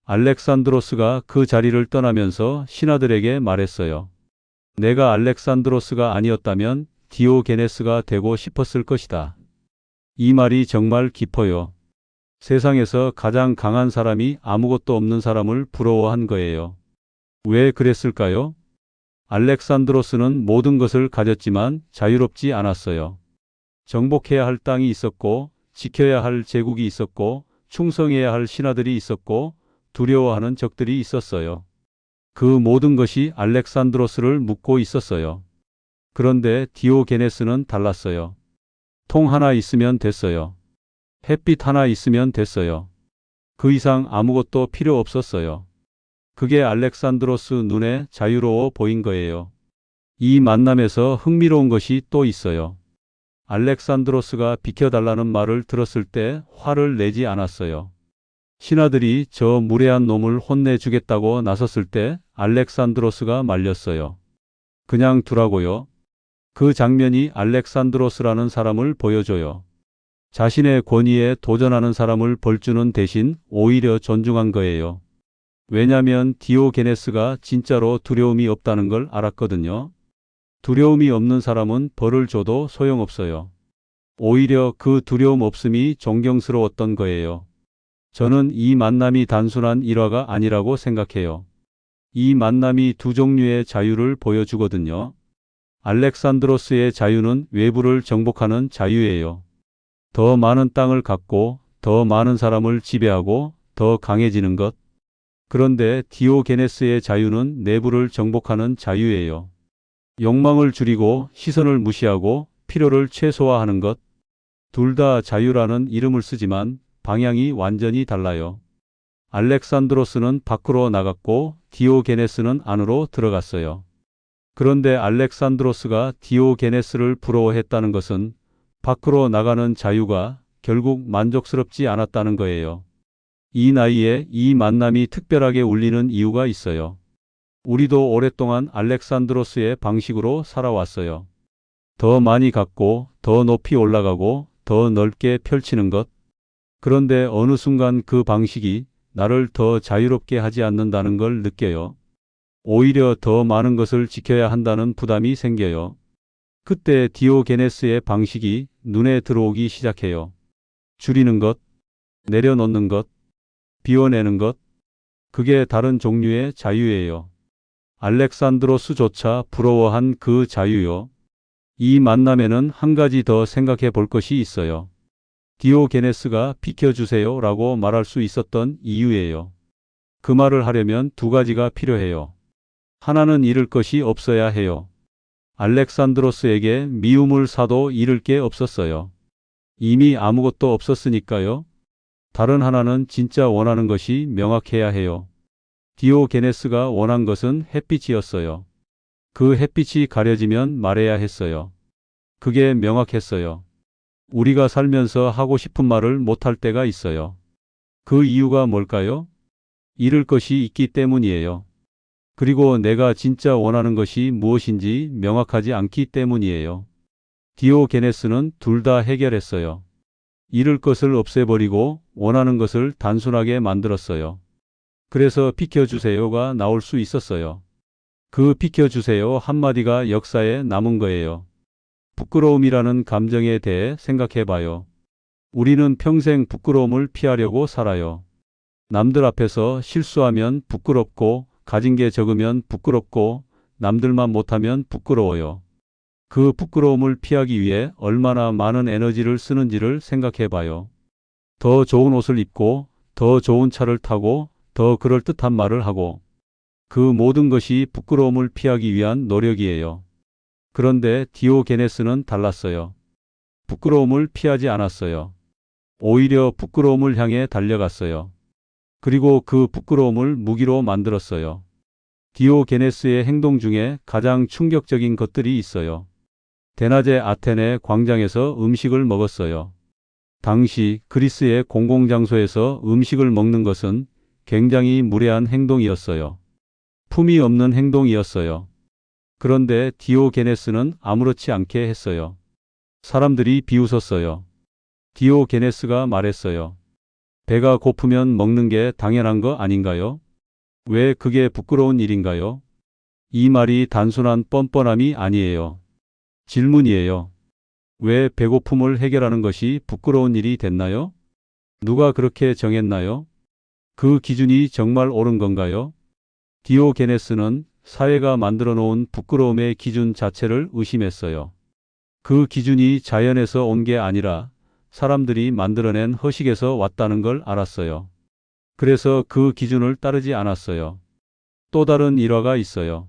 알렉산드로스가 그 자리를 떠나면서 신하들에게 말했어요. 내가 알렉산드로스가 아니었다면 디오게네스가 되고 싶었을 것이다. 이 말이 정말 깊어요. 세상에서 가장 강한 사람이 아무것도 없는 사람을 부러워한 거예요. 왜 그랬을까요? 알렉산드로스는 모든 것을 가졌지만 자유롭지 않았어요. 정복해야 할 땅이 있었고, 지켜야 할 제국이 있었고, 충성해야 할 신하들이 있었고, 두려워하는 적들이 있었어요. 그 모든 것이 알렉산드로스를 묶고 있었어요. 그런데 디오게네스는 달랐어요. 통 하나 있으면 됐어요. 햇빛 하나 있으면 됐어요. 그 이상 아무것도 필요 없었어요. 그게 알렉산드로스 눈에 자유로워 보인 거예요. 이 만남에서 흥미로운 것이 또 있어요. 알렉산드로스가 비켜달라는 말을 들었을 때 화를 내지 않았어요. 신하들이 저 무례한 놈을 혼내주겠다고 나섰을 때 알렉산드로스가 말렸어요. 그냥 두라고요. 그 장면이 알렉산드로스라는 사람을 보여줘요. 자신의 권위에 도전하는 사람을 벌주는 대신 오히려 존중한 거예요. 왜냐하면 디오게네스가 진짜로 두려움이 없다는 걸 알았거든요. 두려움이 없는 사람은 벌을 줘도 소용없어요. 오히려 그 두려움 없음이 존경스러웠던 거예요. 저는 이 만남이 단순한 일화가 아니라고 생각해요. 이 만남이 두 종류의 자유를 보여주거든요. 알렉산드로스의 자유는 외부를 정복하는 자유예요. 더 많은 땅을 갖고 더 많은 사람을 지배하고 더 강해지는 것. 그런데 디오게네스의 자유는 내부를 정복하는 자유예요. 욕망을 줄이고 시선을 무시하고 필요를 최소화하는 것. 둘 다 자유라는 이름을 쓰지만 방향이 완전히 달라요. 알렉산드로스는 밖으로 나갔고 디오게네스는 안으로 들어갔어요. 그런데 알렉산드로스가 디오게네스를 부러워했다는 것은 밖으로 나가는 자유가 결국 만족스럽지 않았다는 거예요. 이 나이에 이 만남이 특별하게 울리는 이유가 있어요. 우리도 오랫동안 알렉산드로스의 방식으로 살아왔어요. 더 많이 갖고 더 높이 올라가고 더 넓게 펼치는 것. 그런데 어느 순간 그 방식이 나를 더 자유롭게 하지 않는다는 걸 느껴요. 오히려 더 많은 것을 지켜야 한다는 부담이 생겨요. 그때 디오게네스의 방식이 눈에 들어오기 시작해요. 줄이는 것, 내려놓는 것, 비워내는 것. 그게 다른 종류의 자유예요. 알렉산드로스조차 부러워한 그 자유요. 이 만남에는 한 가지 더 생각해 볼 것이 있어요. 디오게네스가 비켜주세요 라고 말할 수 있었던 이유예요. 그 말을 하려면 두 가지가 필요해요. 하나는 잃을 것이 없어야 해요. 알렉산드로스에게 미움을 사도 잃을 게 없었어요. 이미 아무것도 없었으니까요. 다른 하나는 진짜 원하는 것이 명확해야 해요. 디오게네스가 원한 것은 햇빛이었어요. 그 햇빛이 가려지면 말해야 했어요. 그게 명확했어요. 우리가 살면서 하고 싶은 말을 못할 때가 있어요. 그 이유가 뭘까요? 잃을 것이 있기 때문이에요. 그리고 내가 진짜 원하는 것이 무엇인지 명확하지 않기 때문이에요. 디오게네스는 둘 다 해결했어요. 잃을 것을 없애버리고 원하는 것을 단순하게 만들었어요. 그래서 비켜주세요가 나올 수 있었어요. 그 비켜주세요 한마디가 역사에 남은 거예요. 부끄러움이라는 감정에 대해 생각해 봐요. 우리는 평생 부끄러움을 피하려고 살아요. 남들 앞에서 실수하면 부끄럽고, 가진 게 적으면 부끄럽고, 남들만 못하면 부끄러워요. 그 부끄러움을 피하기 위해 얼마나 많은 에너지를 쓰는지를 생각해 봐요. 더 좋은 옷을 입고, 더 좋은 차를 타고, 더 그럴듯한 말을 하고, 그 모든 것이 부끄러움을 피하기 위한 노력이에요. 그런데 디오게네스는 달랐어요. 부끄러움을 피하지 않았어요. 오히려 부끄러움을 향해 달려갔어요. 그리고 그 부끄러움을 무기로 만들었어요. 디오게네스의 행동 중에 가장 충격적인 것들이 있어요. 대낮에 아테네 광장에서 음식을 먹었어요. 당시 그리스의 공공장소에서 음식을 먹는 것은 굉장히 무례한 행동이었어요. 품위 없는 행동이었어요. 그런데 디오게네스는 아무렇지 않게 했어요. 사람들이 비웃었어요. 디오게네스가 말했어요. 배가 고프면 먹는 게 당연한 거 아닌가요? 왜 그게 부끄러운 일인가요? 이 말이 단순한 뻔뻔함이 아니에요. 질문이에요. 왜 배고픔을 해결하는 것이 부끄러운 일이 됐나요? 누가 그렇게 정했나요? 그 기준이 정말 옳은 건가요? 디오게네스는 사회가 만들어 놓은 부끄러움의 기준 자체를 의심했어요. 그 기준이 자연에서 온 게 아니라 사람들이 만들어낸 허식에서 왔다는 걸 알았어요. 그래서 그 기준을 따르지 않았어요. 또 다른 일화가 있어요.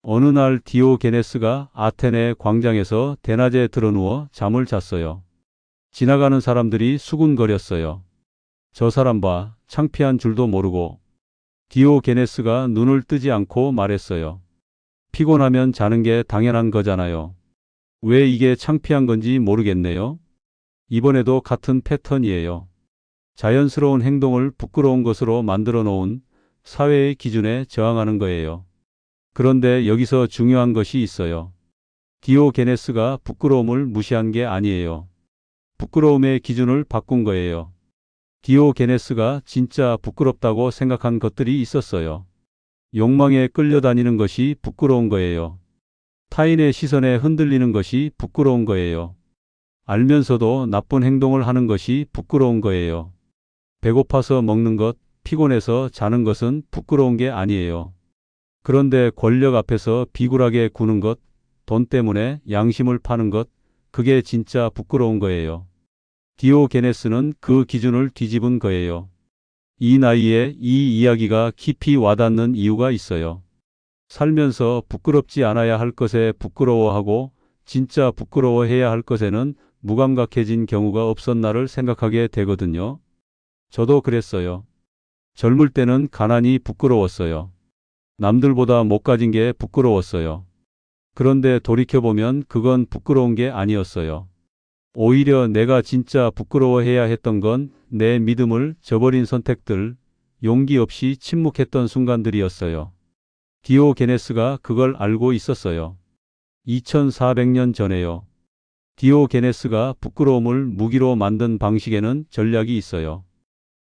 어느 날 디오게네스가 아테네 광장에서 대낮에 드러누워 잠을 잤어요. 지나가는 사람들이 수군거렸어요. 저 사람 봐, 창피한 줄도 모르고. 디오게네스가 눈을 뜨지 않고 말했어요. 피곤하면 자는 게 당연한 거잖아요. 왜 이게 창피한 건지 모르겠네요. 이번에도 같은 패턴이에요. 자연스러운 행동을 부끄러운 것으로 만들어 놓은 사회의 기준에 저항하는 거예요. 그런데 여기서 중요한 것이 있어요. 디오게네스가 부끄러움을 무시한 게 아니에요. 부끄러움의 기준을 바꾼 거예요. 디오게네스가 진짜 부끄럽다고 생각한 것들이 있었어요. 욕망에 끌려다니는 것이 부끄러운 거예요. 타인의 시선에 흔들리는 것이 부끄러운 거예요. 알면서도 나쁜 행동을 하는 것이 부끄러운 거예요. 배고파서 먹는 것, 피곤해서 자는 것은 부끄러운 게 아니에요. 그런데 권력 앞에서 비굴하게 구는 것, 돈 때문에 양심을 파는 것, 그게 진짜 부끄러운 거예요. 디오게네스는 그 기준을 뒤집은 거예요. 이 나이에 이 이야기가 깊이 와닿는 이유가 있어요. 살면서 부끄럽지 않아야 할 것에 부끄러워하고 진짜 부끄러워해야 할 것에는 무감각해진 경우가 없었나를 생각하게 되거든요. 저도 그랬어요. 젊을 때는 가난이 부끄러웠어요. 남들보다 못 가진 게 부끄러웠어요. 그런데 돌이켜보면 그건 부끄러운 게 아니었어요. 오히려 내가 진짜 부끄러워해야 했던 건 내 믿음을 저버린 선택들, 용기 없이 침묵했던 순간들이었어요. 디오게네스가 그걸 알고 있었어요. 2400년 전에요. 디오게네스가 부끄러움을 무기로 만든 방식에는 전략이 있어요.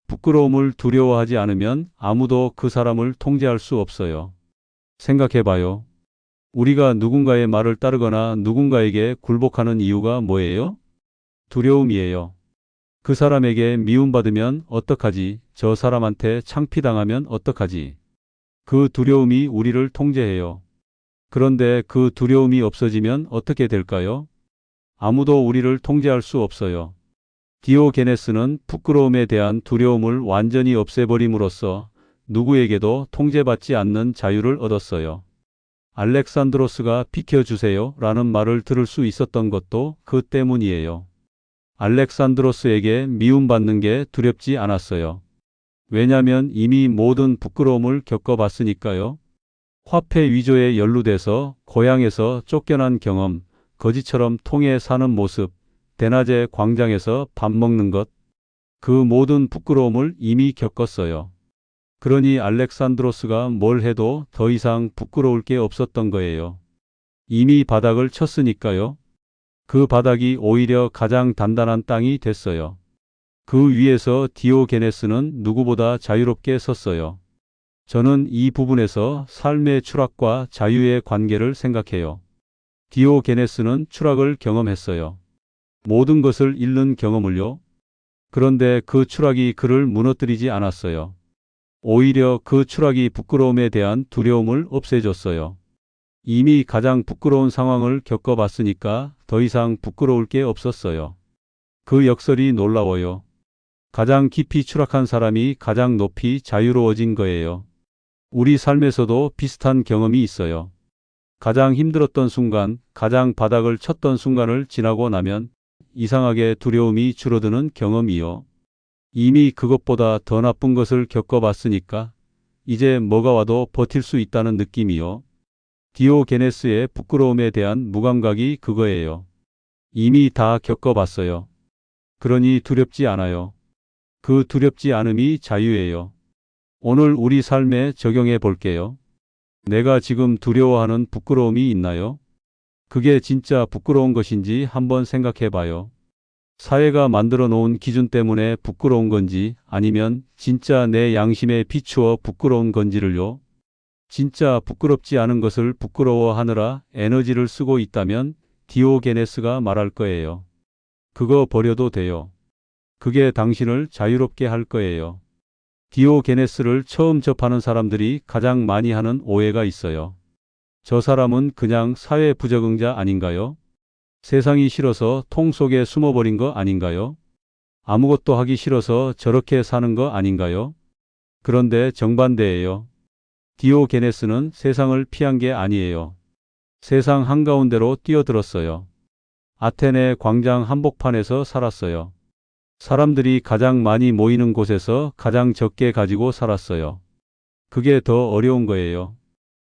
부끄러움을 두려워하지 않으면 아무도 그 사람을 통제할 수 없어요. 생각해봐요. 우리가 누군가의 말을 따르거나 누군가에게 굴복하는 이유가 뭐예요? 두려움이에요. 그 사람에게 미움받으면 어떡하지? 저 사람한테 창피당하면 어떡하지? 그 두려움이 우리를 통제해요. 그런데 그 두려움이 없어지면 어떻게 될까요? 아무도 우리를 통제할 수 없어요. 디오게네스는 부끄러움에 대한 두려움을 완전히 없애버림으로써 누구에게도 통제받지 않는 자유를 얻었어요. 알렉산드로스가 비켜주세요 라는 말을 들을 수 있었던 것도 그 때문이에요. 알렉산드로스에게 미움받는 게 두렵지 않았어요. 왜냐면 이미 모든 부끄러움을 겪어봤으니까요. 화폐 위조에 연루돼서 고향에서 쫓겨난 경험, 거지처럼 통해 사는 모습, 대낮에 광장에서 밥 먹는 것, 그 모든 부끄러움을 이미 겪었어요. 그러니 알렉산드로스가 뭘 해도 더 이상 부끄러울 게 없었던 거예요. 이미 바닥을 쳤으니까요. 그 바닥이 오히려 가장 단단한 땅이 됐어요. 그 위에서 디오게네스는 누구보다 자유롭게 섰어요. 저는 이 부분에서 삶의 추락과 자유의 관계를 생각해요. 디오게네스는 추락을 경험했어요. 모든 것을 잃는 경험을요. 그런데 그 추락이 그를 무너뜨리지 않았어요. 오히려 그 추락이 부끄러움에 대한 두려움을 없애줬어요. 이미 가장 부끄러운 상황을 겪어봤으니까 더 이상 부끄러울 게 없었어요. 그 역설이 놀라워요. 가장 깊이 추락한 사람이 가장 높이 자유로워진 거예요. 우리 삶에서도 비슷한 경험이 있어요. 가장 힘들었던 순간, 가장 바닥을 쳤던 순간을 지나고 나면 이상하게 두려움이 줄어드는 경험이요. 이미 그것보다 더 나쁜 것을 겪어봤으니까 이제 뭐가 와도 버틸 수 있다는 느낌이요. 디오게네스의 부끄러움에 대한 무감각이 그거예요. 이미 다 겪어봤어요. 그러니 두렵지 않아요. 그 두렵지 않음이 자유예요. 오늘 우리 삶에 적용해 볼게요. 내가 지금 두려워하는 부끄러움이 있나요? 그게 진짜 부끄러운 것인지 한번 생각해 봐요. 사회가 만들어 놓은 기준 때문에 부끄러운 건지 아니면 진짜 내 양심에 비추어 부끄러운 건지를요. 진짜 부끄럽지 않은 것을 부끄러워하느라 에너지를 쓰고 있다면 디오게네스가 말할 거예요. 그거 버려도 돼요. 그게 당신을 자유롭게 할 거예요. 디오게네스를 처음 접하는 사람들이 가장 많이 하는 오해가 있어요. 저 사람은 그냥 사회 부적응자 아닌가요? 세상이 싫어서 통 속에 숨어버린 거 아닌가요? 아무것도 하기 싫어서 저렇게 사는 거 아닌가요? 그런데 정반대예요. 디오게네스는 세상을 피한 게 아니에요. 세상 한가운데로 뛰어들었어요. 아테네 광장 한복판에서 살았어요. 사람들이 가장 많이 모이는 곳에서 가장 적게 가지고 살았어요. 그게 더 어려운 거예요.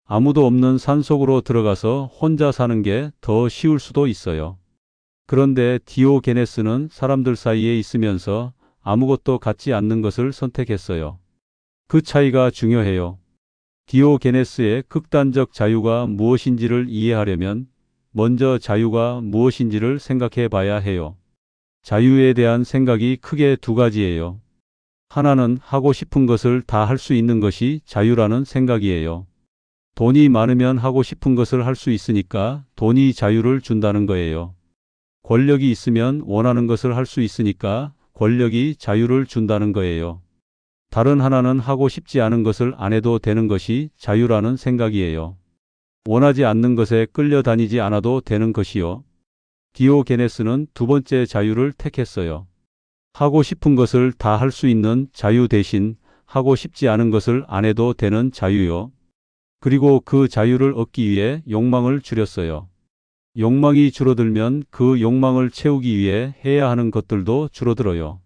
아무도 없는 산속으로 들어가서 혼자 사는 게 더 쉬울 수도 있어요. 그런데 디오게네스는 사람들 사이에 있으면서 아무것도 갖지 않는 것을 선택했어요. 그 차이가 중요해요. 디오게네스의 극단적 자유가 무엇인지를 이해하려면 먼저 자유가 무엇인지를 생각해 봐야 해요. 자유에 대한 생각이 크게 두 가지예요. 하나는 하고 싶은 것을 다 할 수 있는 것이 자유라는 생각이에요. 돈이 많으면 하고 싶은 것을 할 수 있으니까 돈이 자유를 준다는 거예요. 권력이 있으면 원하는 것을 할 수 있으니까 권력이 자유를 준다는 거예요. 다른 하나는 하고 싶지 않은 것을 안 해도 되는 것이 자유라는 생각이에요. 원하지 않는 것에 끌려다니지 않아도 되는 것이요. 디오게네스는 두 번째 자유를 택했어요. 하고 싶은 것을 다 할 수 있는 자유 대신 하고 싶지 않은 것을 안 해도 되는 자유요. 그리고 그 자유를 얻기 위해 욕망을 줄였어요. 욕망이 줄어들면 그 욕망을 채우기 위해 해야 하는 것들도 줄어들어요.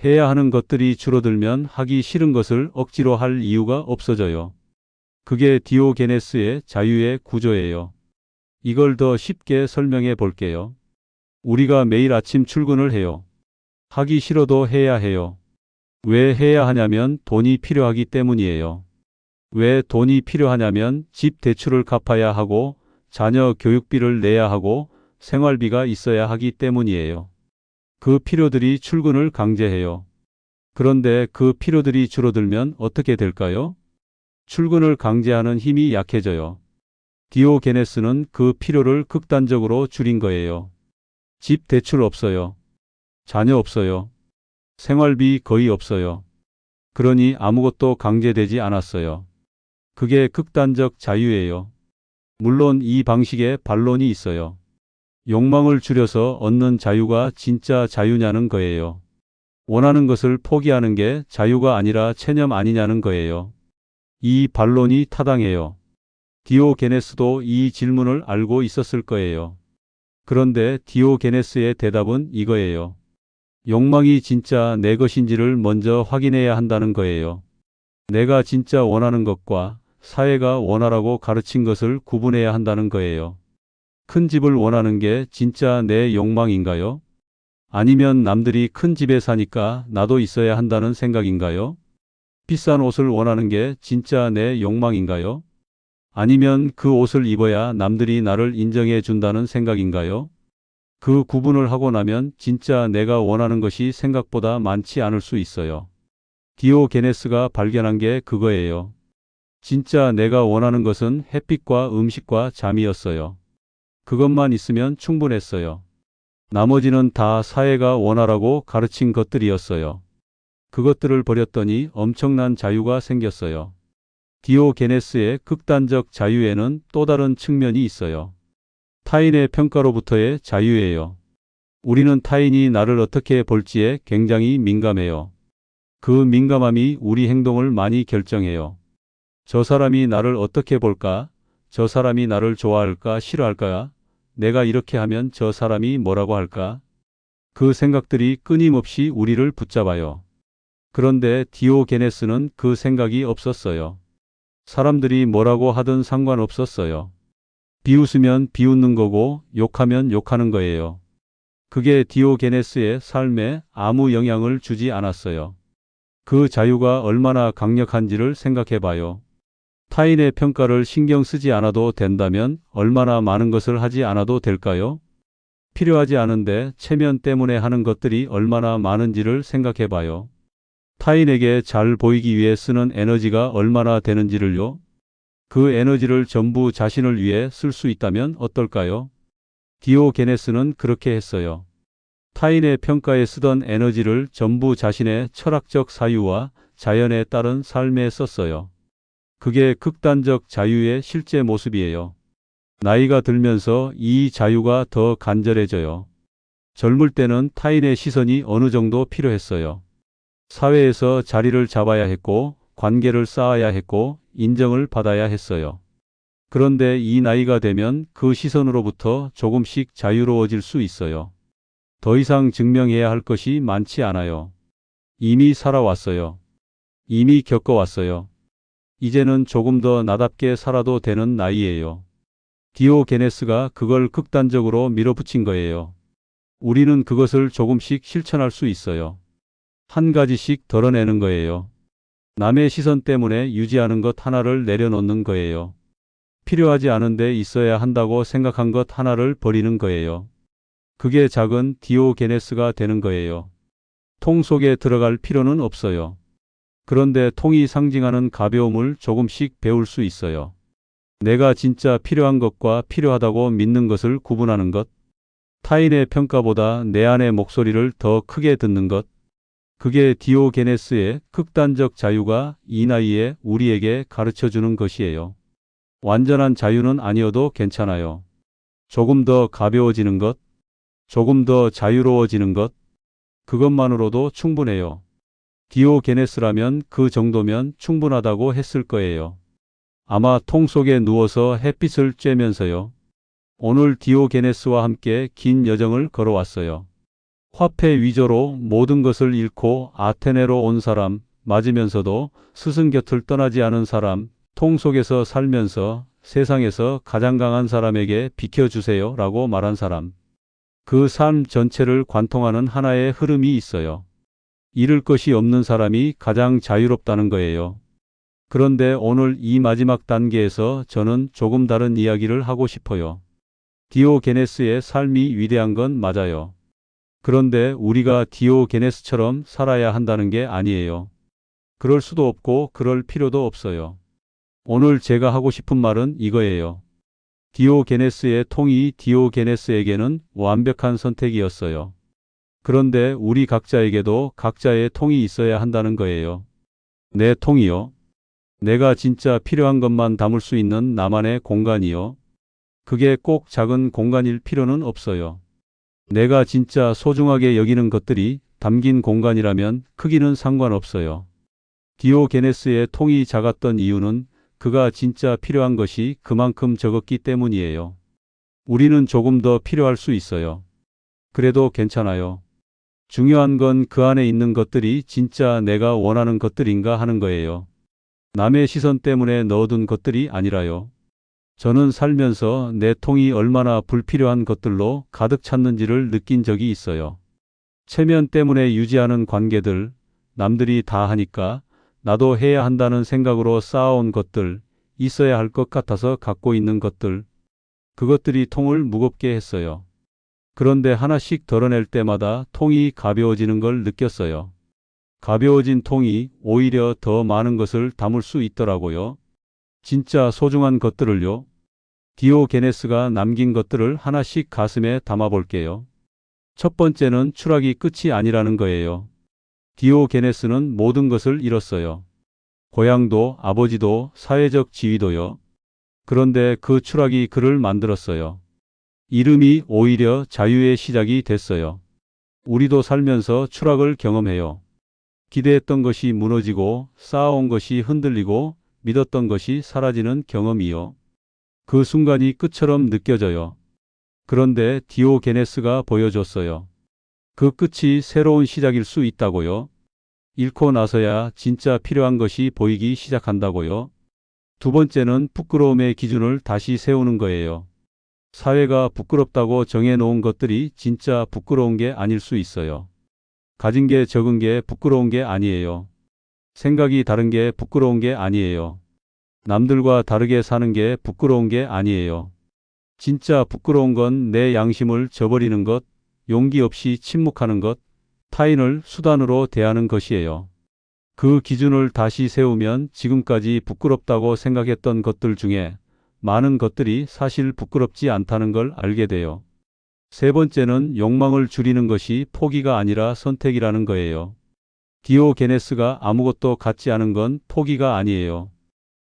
해야 하는 것들이 줄어들면 하기 싫은 것을 억지로 할 이유가 없어져요. 그게 디오게네스의 자유의 구조예요. 이걸 더 쉽게 설명해 볼게요. 우리가 매일 아침 출근을 해요. 하기 싫어도 해야 해요. 왜 해야 하냐면 돈이 필요하기 때문이에요. 왜 돈이 필요하냐면 집 대출을 갚아야 하고 자녀 교육비를 내야 하고 생활비가 있어야 하기 때문이에요. 그 필요들이 출근을 강제해요. 그런데 그 필요들이 줄어들면 어떻게 될까요? 출근을 강제하는 힘이 약해져요. 디오게네스는 그 필요를 극단적으로 줄인 거예요. 집 대출 없어요. 자녀 없어요. 생활비 거의 없어요. 그러니 아무것도 강제되지 않았어요. 그게 극단적 자유예요. 물론 이 방식에 반론이 있어요. 욕망을 줄여서 얻는 자유가 진짜 자유냐는 거예요. 원하는 것을 포기하는 게 자유가 아니라 체념 아니냐는 거예요. 이 반론이 타당해요. 디오게네스도 이 질문을 알고 있었을 거예요. 그런데 디오게네스의 대답은 이거예요. 욕망이 진짜 내 것인지를 먼저 확인해야 한다는 거예요. 내가 진짜 원하는 것과 사회가 원하라고 가르친 것을 구분해야 한다는 거예요. 큰 집을 원하는 게 진짜 내 욕망인가요? 아니면 남들이 큰 집에 사니까 나도 있어야 한다는 생각인가요? 비싼 옷을 원하는 게 진짜 내 욕망인가요? 아니면 그 옷을 입어야 남들이 나를 인정해 준다는 생각인가요? 그 구분을 하고 나면 진짜 내가 원하는 것이 생각보다 많지 않을 수 있어요. 디오게네스가 발견한 게 그거예요. 진짜 내가 원하는 것은 햇빛과 음식과 잠이었어요. 그것만 있으면 충분했어요. 나머지는 다 사회가 원하라고 가르친 것들이었어요. 그것들을 버렸더니 엄청난 자유가 생겼어요. 디오게네스의 극단적 자유에는 또 다른 측면이 있어요. 타인의 평가로부터의 자유예요. 우리는 타인이 나를 어떻게 볼지에 굉장히 민감해요. 그 민감함이 우리 행동을 많이 결정해요. 저 사람이 나를 어떻게 볼까? 저 사람이 나를 좋아할까? 싫어할까? 내가 이렇게 하면 저 사람이 뭐라고 할까? 그 생각들이 끊임없이 우리를 붙잡아요. 그런데 디오게네스는 그 생각이 없었어요. 사람들이 뭐라고 하든 상관없었어요. 비웃으면 비웃는 거고 욕하면 욕하는 거예요. 그게 디오게네스의 삶에 아무 영향을 주지 않았어요. 그 자유가 얼마나 강력한지를 생각해 봐요. 타인의 평가를 신경 쓰지 않아도 된다면 얼마나 많은 것을 하지 않아도 될까요? 필요하지 않은데 체면 때문에 하는 것들이 얼마나 많은지를 생각해 봐요. 타인에게 잘 보이기 위해 쓰는 에너지가 얼마나 되는지를요. 그 에너지를 전부 자신을 위해 쓸 수 있다면 어떨까요? 디오게네스는 그렇게 했어요. 타인의 평가에 쓰던 에너지를 전부 자신의 철학적 사유와 자연에 따른 삶에 썼어요. 그게 극단적 자유의 실제 모습이에요. 나이가 들면서 이 자유가 더 간절해져요. 젊을 때는 타인의 시선이 어느 정도 필요했어요. 사회에서 자리를 잡아야 했고, 관계를 쌓아야 했고, 인정을 받아야 했어요. 그런데 이 나이가 되면 그 시선으로부터 조금씩 자유로워질 수 있어요. 더 이상 증명해야 할 것이 많지 않아요. 이미 살아왔어요. 이미 겪어왔어요. 이제는 조금 더 나답게 살아도 되는 나이예요. 디오게네스가 그걸 극단적으로 밀어붙인 거예요. 우리는 그것을 조금씩 실천할 수 있어요. 한 가지씩 덜어내는 거예요. 남의 시선 때문에 유지하는 것 하나를 내려놓는 거예요. 필요하지 않은데 있어야 한다고 생각한 것 하나를 버리는 거예요. 그게 작은 디오게네스가 되는 거예요. 통 속에 들어갈 필요는 없어요. 그런데 통이 상징하는 가벼움을 조금씩 배울 수 있어요. 내가 진짜 필요한 것과 필요하다고 믿는 것을 구분하는 것. 타인의 평가보다 내 안의 목소리를 더 크게 듣는 것. 그게 디오게네스의 극단적 자유가 이 나이에 우리에게 가르쳐주는 것이에요. 완전한 자유는 아니어도 괜찮아요. 조금 더 가벼워지는 것, 조금 더 자유로워지는 것, 그것만으로도 충분해요. 디오게네스라면 그 정도면 충분하다고 했을 거예요. 아마 통 속에 누워서 햇빛을 쬐면서요. 오늘 디오게네스와 함께 긴 여정을 걸어왔어요. 화폐 위조로 모든 것을 잃고 아테네로 온 사람, 맞으면서도 스승 곁을 떠나지 않은 사람, 통 속에서 살면서 세상에서 가장 강한 사람에게 비켜주세요 라고 말한 사람. 그 삶 전체를 관통하는 하나의 흐름이 있어요. 잃을 것이 없는 사람이 가장 자유롭다는 거예요. 그런데 오늘 이 마지막 단계에서 저는 조금 다른 이야기를 하고 싶어요. 디오게네스의 삶이 위대한 건 맞아요. 그런데 우리가 디오게네스처럼 살아야 한다는 게 아니에요. 그럴 수도 없고 그럴 필요도 없어요. 오늘 제가 하고 싶은 말은 이거예요. 디오게네스의 통이 디오게네스에게는 완벽한 선택이었어요. 그런데 우리 각자에게도 각자의 통이 있어야 한다는 거예요. 내 통이요. 내가 진짜 필요한 것만 담을 수 있는 나만의 공간이요. 그게 꼭 작은 공간일 필요는 없어요. 내가 진짜 소중하게 여기는 것들이 담긴 공간이라면 크기는 상관없어요. 디오게네스의 통이 작았던 이유는 그가 진짜 필요한 것이 그만큼 적었기 때문이에요. 우리는 조금 더 필요할 수 있어요. 그래도 괜찮아요. 중요한 건 그 안에 있는 것들이 진짜 내가 원하는 것들인가 하는 거예요. 남의 시선 때문에 넣어둔 것들이 아니라요. 저는 살면서 내 통이 얼마나 불필요한 것들로 가득 찼는지를 느낀 적이 있어요. 체면 때문에 유지하는 관계들, 남들이 다 하니까 나도 해야 한다는 생각으로 쌓아온 것들, 있어야 할 것 같아서 갖고 있는 것들, 그것들이 통을 무겁게 했어요. 그런데 하나씩 덜어낼 때마다 통이 가벼워지는 걸 느꼈어요. 가벼워진 통이 오히려 더 많은 것을 담을 수 있더라고요. 진짜 소중한 것들을요. 디오게네스가 남긴 것들을 하나씩 가슴에 담아 볼게요. 첫 번째는 추락이 끝이 아니라는 거예요. 디오게네스는 모든 것을 잃었어요. 고향도, 아버지도, 사회적 지위도요. 그런데 그 추락이 그를 만들었어요. 이름이 오히려 자유의 시작이 됐어요. 우리도 살면서 추락을 경험해요. 기대했던 것이 무너지고, 쌓아온 것이 흔들리고, 믿었던 것이 사라지는 경험이요. 그 순간이 끝처럼 느껴져요. 그런데 디오게네스가 보여줬어요. 그 끝이 새로운 시작일 수 있다고요. 잃고 나서야 진짜 필요한 것이 보이기 시작한다고요. 두 번째는 부끄러움의 기준을 다시 세우는 거예요. 사회가 부끄럽다고 정해놓은 것들이 진짜 부끄러운 게 아닐 수 있어요. 가진 게 적은 게 부끄러운 게 아니에요. 생각이 다른 게 부끄러운 게 아니에요. 남들과 다르게 사는 게 부끄러운 게 아니에요. 진짜 부끄러운 건 내 양심을 저버리는 것, 용기 없이 침묵하는 것, 타인을 수단으로 대하는 것이에요. 그 기준을 다시 세우면 지금까지 부끄럽다고 생각했던 것들 중에 많은 것들이 사실 부끄럽지 않다는 걸 알게 돼요. 세 번째는 욕망을 줄이는 것이 포기가 아니라 선택이라는 거예요. 디오게네스가 아무것도 갖지 않은 건 포기가 아니에요.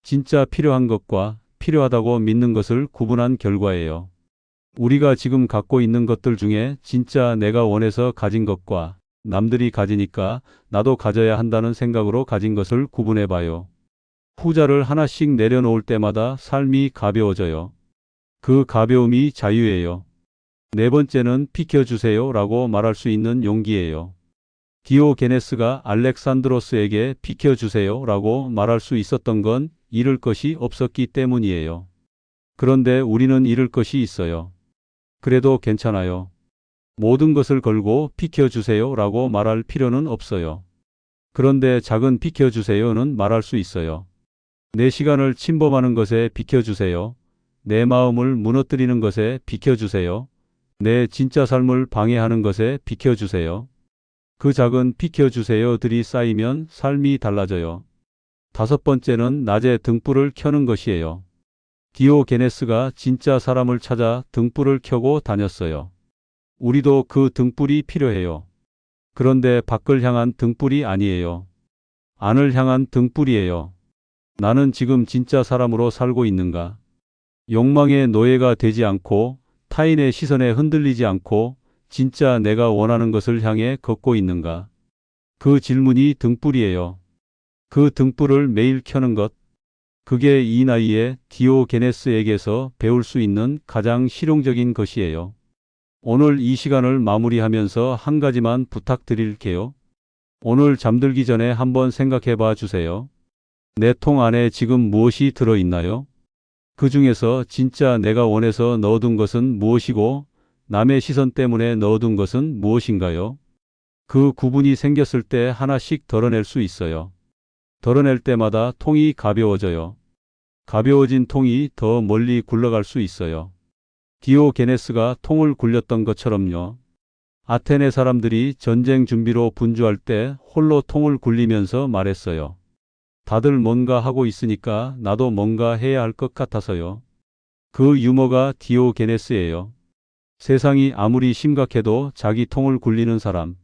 진짜 필요한 것과 필요하다고 믿는 것을 구분한 결과예요. 우리가 지금 갖고 있는 것들 중에 진짜 내가 원해서 가진 것과 남들이 가지니까 나도 가져야 한다는 생각으로 가진 것을 구분해 봐요. 후자를 하나씩 내려놓을 때마다 삶이 가벼워져요. 그 가벼움이 자유예요. 네 번째는 비켜주세요 라고 말할 수 있는 용기예요. 디오게네스가 알렉산드로스에게 비켜주세요 라고 말할 수 있었던 건 잃을 것이 없었기 때문이에요. 그런데 우리는 잃을 것이 있어요. 그래도 괜찮아요. 모든 것을 걸고 비켜주세요 라고 말할 필요는 없어요. 그런데 작은 비켜주세요는 말할 수 있어요. 내 시간을 침범하는 것에 비켜주세요. 내 마음을 무너뜨리는 것에 비켜주세요. 내 진짜 삶을 방해하는 것에 비켜주세요. 그 작은 비켜주세요들이 쌓이면 삶이 달라져요. 다섯 번째는 낮에 등불을 켜는 것이에요. 디오게네스가 진짜 사람을 찾아 등불을 켜고 다녔어요. 우리도 그 등불이 필요해요. 그런데 밖을 향한 등불이 아니에요. 안을 향한 등불이에요. 나는 지금 진짜 사람으로 살고 있는가? 욕망의 노예가 되지 않고 타인의 시선에 흔들리지 않고 진짜 내가 원하는 것을 향해 걷고 있는가? 그 질문이 등불이에요. 그 등불을 매일 켜는 것, 그게 이 나이에 디오게네스에게서 배울 수 있는 가장 실용적인 것이에요. 오늘 이 시간을 마무리하면서 한 가지만 부탁드릴게요. 오늘 잠들기 전에 한번 생각해 봐 주세요. 내 통 안에 지금 무엇이 들어 있나요? 그 중에서 진짜 내가 원해서 넣어둔 것은 무엇이고 남의 시선 때문에 넣어둔 것은 무엇인가요? 그 구분이 생겼을 때 하나씩 덜어낼 수 있어요. 덜어낼 때마다 통이 가벼워져요. 가벼워진 통이 더 멀리 굴러갈 수 있어요. 디오게네스가 통을 굴렸던 것처럼요. 아테네 사람들이 전쟁 준비로 분주할 때 홀로 통을 굴리면서 말했어요. 다들 뭔가 하고 있으니까 나도 뭔가 해야 할 것 같아서요. 그 유머가 디오게네스예요. 세상이 아무리 심각해도 자기 통을 굴리는 사람.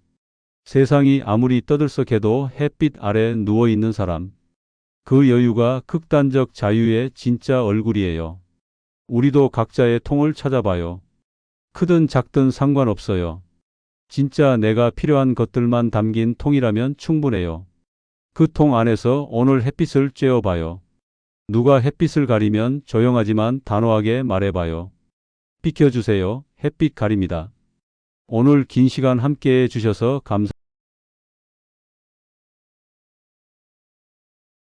세상이 아무리 떠들썩해도 햇빛 아래 누워있는 사람. 그 여유가 극단적 자유의 진짜 얼굴이에요. 우리도 각자의 통을 찾아봐요. 크든 작든 상관없어요. 진짜 내가 필요한 것들만 담긴 통이라면 충분해요. 그 통 안에서 오늘 햇빛을 쬐어봐요. 누가 햇빛을 가리면 조용하지만 단호하게 말해봐요. 비켜주세요. 햇빛 가립니다. 오늘 긴 시간 함께해 주셔서 감사합니다.